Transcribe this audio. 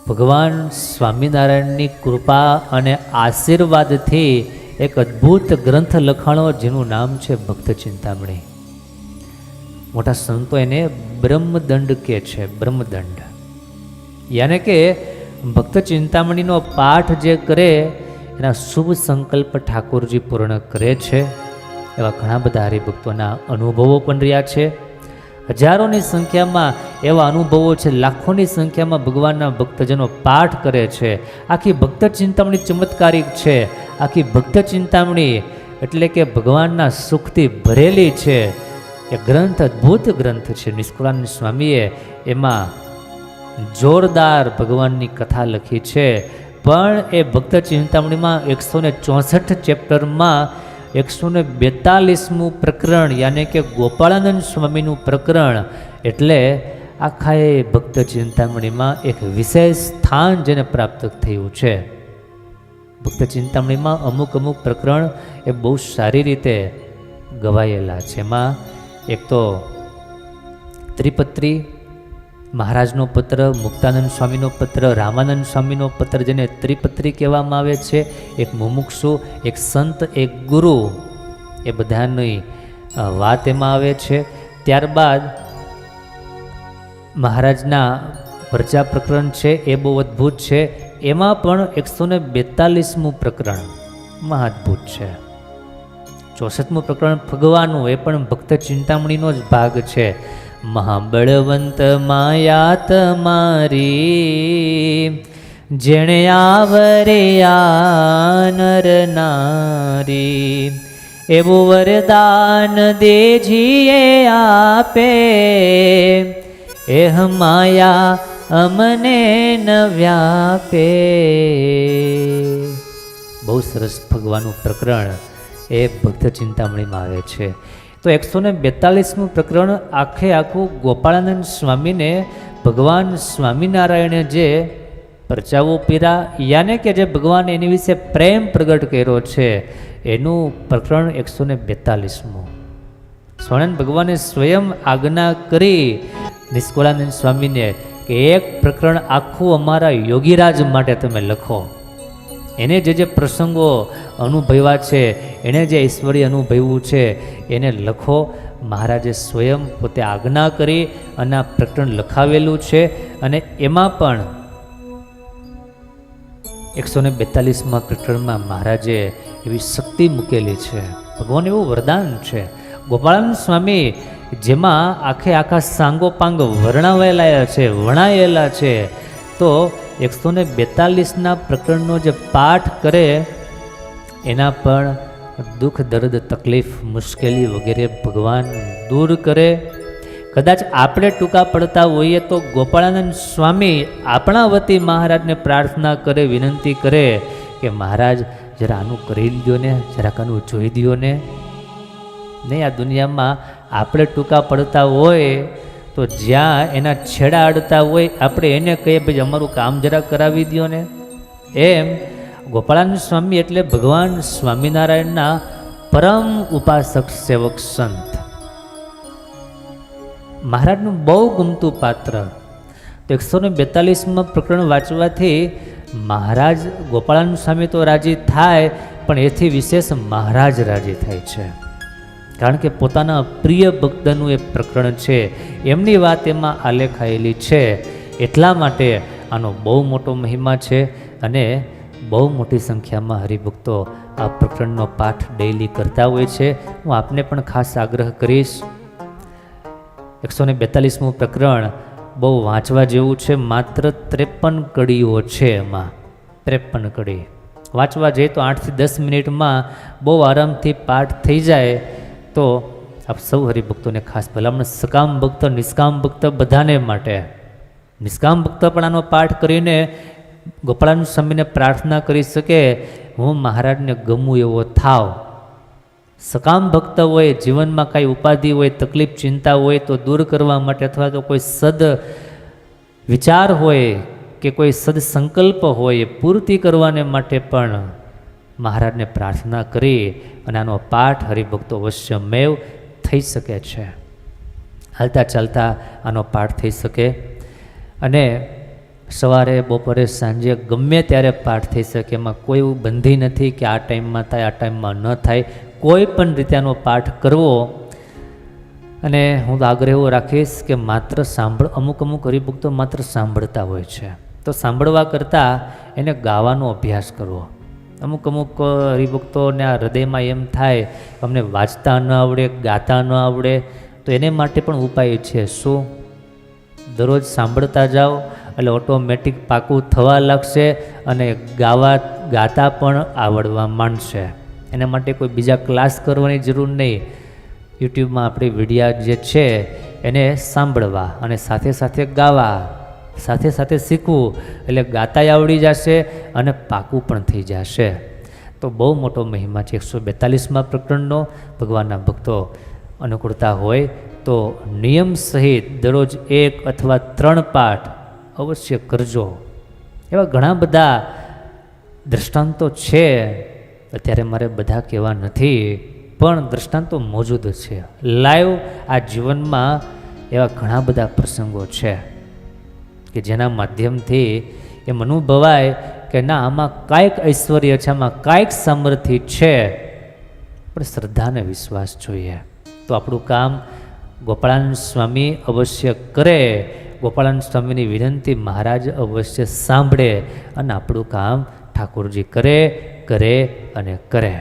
ભગવાન સ્વામિનારાયણની કૃપા અને આશીર્વાદથી એક અદ્ભુત ગ્રંથ લખાણો જેનું નામ છે ભક્ત ચિંતામણી. મોટા સંતો એને બ્રહ્મદંડ કહે છે. બ્રહ્મદંડ યાને કે ભક્ત ચિંતામણીનો પાઠ જે કરે એના શુભ સંકલ્પ ઠાકોરજી પૂર્ણ કરે છે. એવા ઘણા બધા હરિભક્તોના અનુભવો પણ રહ્યા છે. હજારોની સંખ્યામાં એવા અનુભવો છે. લાખોની સંખ્યામાં ભગવાનના ભક્તજનો પાઠ કરે છે. આખી ભક્ત ચિંતામણી ચમત્કારિક છે. આખી ભક્ત ચિંતામણી એટલે કે ભગવાનના સુખથી ભરેલી છે. એ ગ્રંથ અદ્ભુત ગ્રંથ છે. નિષ્કુળાનંદ સ્વામીએ એમાં જોરદાર ભગવાનની કથા લખી છે. પણ એ ભક્ત ચિંતામણીમાં 164 ચેપ્ટરમાં 142મું પ્રકરણ યાને કે ગોપાળાનંદ સ્વામીનું પ્રકરણ એટલે આખા એ ભક્ત ચિંતામણીમાં એક વિશેષ સ્થાન જેને પ્રાપ્ત થયું છે. ભક્ત ચિંતામણીમાં અમુક પ્રકરણ એ બહુ સારી રીતે ગવાયેલા છે. એમાં એક તો ત્રિપત્રી, મહારાજનો પત્ર, મુક્તાનંદ સ્વામીનો પત્ર, રામાનંદ સ્વામીનો પત્ર જેને ત્રિપત્રી કહેવામાં આવે છે, એક મુમુક્ષુ, એક સંત, એક ગુરુ, એ બધાની વાત એમાં આવે છે. ત્યારબાદ મહારાજના પરચા પ્રકરણ છે એ બહુ અદ્ભુત છે. એમાં પણ 142મું પ્રકરણ મહાઅદ્ભુત છે. 64મું પ્રકરણ ભગવાનનું એ પણ ભક્ત ચિંતામણીનો જ ભાગ છે. મહાબળવંત માયા તમારી જેણે આવરે આ નર નારી એવું વરદાન દેજીએ આપે એહ માયા અમને ન વ્યાપે. બહુ સરસ ભગવાનનું પ્રકરણ એ ભક્ત ચિંતામણીમાં આવે છે. તો 142મું પ્રકરણ આખે આખું ગોપાળાનંદ સ્વામીને ભગવાન સ્વામિનારાયણે જે પરચાઓ પીરા યાને કે જે ભગવાન એની વિશે પ્રેમ પ્રગટ કર્યો છે એનું પ્રકરણ 142મું. સ્વામિનારાયણ ભગવાને સ્વયં આજ્ઞા કરી નિષ્કુળાનંદ સ્વામીને કે એક પ્રકરણ આખું અમારા યોગીરાજ માટે તમે લખો. એને જે પ્રસંગો અનુભવ્યા છે, એણે જે ઈશ્વરી અનુભવ્યું છે એને લખો. મહારાજે સ્વયં પોતે આજ્ઞા કરી અને આ પ્રકરણ લખાવેલું છે. અને એમાં પણ 142મા પ્રકરણમાં મહારાજે એવી શક્તિ મૂકેલી છે. ભગવાન એવું વરદાન છે. ગોપાળાનંદ સ્વામી જેમાં આખે આખા સાંગોપાંગ વર્ણવેલા છે, વણાયેલા છે. તો 142ના પ્રકરણનો જે પાઠ કરે એના પણ દુઃખ, દર્દ, તકલીફ, મુશ્કેલી વગેરે ભગવાન દૂર કરે. કદાચ આપણે ટૂંકા પડતા હોઈએ તો ગોપાળાનંદ સ્વામી આપણા વતી મહારાજને પ્રાર્થના કરે, વિનંતી કરે કે મહારાજ જરા આનું કરી લ્યો ને, જરાક આનું જોઈ દો ને. નહીં, આ દુનિયામાં આપણે ટૂંકા પડતા હોય તો જ્યાં એના છેડા અડતા હોય આપણે એને કહીએ ભાઈ અમારું કામ જરા કરાવી દો ને. એમ ગોપાળાનંદ સ્વામી એટલે ભગવાન સ્વામિનારાયણના પરમ ઉપાસક સેવક સંત. મહારાજનું બહુ ગમતું પાત્ર. તો 142માં પ્રકરણ વાંચવાથી મહારાજ ગોપાળાનંદ સ્વામી તો રાજી થાય, પણ એથી વિશેષ મહારાજ રાજી થાય છે. કારણ કે પોતાના પ્રિય ભક્તનું એ પ્રકરણ છે, એમની વાત એમાં આલેખાયેલી છે. એટલા માટે આનો બહુ મોટો મહિમા છે. અને બહુ મોટી સંખ્યામાં હરિભક્તો આ પ્રકરણનો પાઠ ડેઈલી કરતા હોય છે. હું આપને પણ ખાસ આગ્રહ કરીશ. 142મું પ્રકરણ બહુ વાંચવા જેવું છે. માત્ર 53 કડીઓ છે. એમાં 53 કડી વાંચવા જઈએ તો 8 થી 10 મિનિટમાં બહુ આરામથી પાઠ થઈ જાય. તો આપ સૌ હરિભક્તોને ખાસ ભલામણ, સકામ ભક્ત, નિષ્કામ ભક્ત બધાને માટે. નિષ્કામ ભક્ત પણ આનો પાઠ કરીને ગોપાળાનંદ સ્વામીને પ્રાર્થના કરી શકે હું મહારાજને ગમું એવો થાવ. સકામ ભક્ત હોય, જીવનમાં કાંઈ ઉપાધિ હોય, તકલીફ, ચિંતા હોય તો દૂર કરવા માટે, અથવા તો કોઈ સદ વિચાર હોય કે કોઈ સદ સંકલ્પ હોય એ પૂર્તિ કરવાને માટે પણ મહારાજને પ્રાર્થના કરી અને આનો પાઠ હરિભક્તો અવશ્યમેવ થઈ શકે છે. હાલતા ચાલતા આનો પાઠ થઈ શકે. અને સવારે બપોરે સાંજે ગમે ત્યારે પાઠ થઈ શકે, એમાં કોઈ એવું બંધી નથી કે આ ટાઈમમાં થાય આ ટાઈમમાં ન થાય, કોઈ પણ રીતે આનો પાઠ કરવો. અને હું તો આગ્રહ એવો રાખીશ કે માત્ર અમુક હરિભક્તો માત્ર સાંભળતા હોય છે, તો સાંભળવા કરતાં એને ગાવાનો અભ્યાસ કરવો. અમુક હરિભક્તોને આ હૃદયમાં એમ થાય અમને વાંચતા ન આવડે, ગાતા ન આવડે, તો એને માટે પણ ઉપાય છે. શું? દરરોજ સાંભળતા જાઓ એટલે ઓટોમેટિક પાકું થવા લાગશે અને ગાતા પણ આવડવા માંડશે. એના માટે કોઈ બીજા ક્લાસ કરવાની જરૂર નહીં. યુટ્યુબમાં આપણી વિડીયા જે છે એને સાંભળવા અને સાથે સાથે ગાવા, સાથે સાથે શીખવું, એટલે ગાતાય આવડી જશે અને પાકું પણ થઈ જશે. તો બહુ મોટો મહિમા છે 142માં પ્રકરણનો. ભગવાનના ભક્તો અનુકૂળતા હોય તો નિયમ સહિત દરરોજ 1 અથવા 3 પાઠ અવશ્ય કરજો. એવા ઘણા બધા દ્રષ્ટાંતો છે, અત્યારે મારે બધા કહેવા નથી, પણ દ્રષ્ટાંતો મોજૂદ છે. લાઈવ આ જીવનમાં એવા ઘણા બધા પ્રસંગો છે કે જેના માધ્યમથી એમ અનુભવાય કે ના, આમાં કાંઈક ઐશ્વર્ય છે, આમાં કાંઈક સામર્થ્ય છે, પણ શ્રદ્ધા અને વિશ્વાસ જોઈએ. તો આપણું કામ ગોપાળાનંદ સ્વામી અવશ્ય કરે, ગોપાળાનંદ સ્વામીની વિનંતી મહારાજ અવશ્ય સાંભળે અને આપણું કામ ઠાકોરજી કરે અને કરે.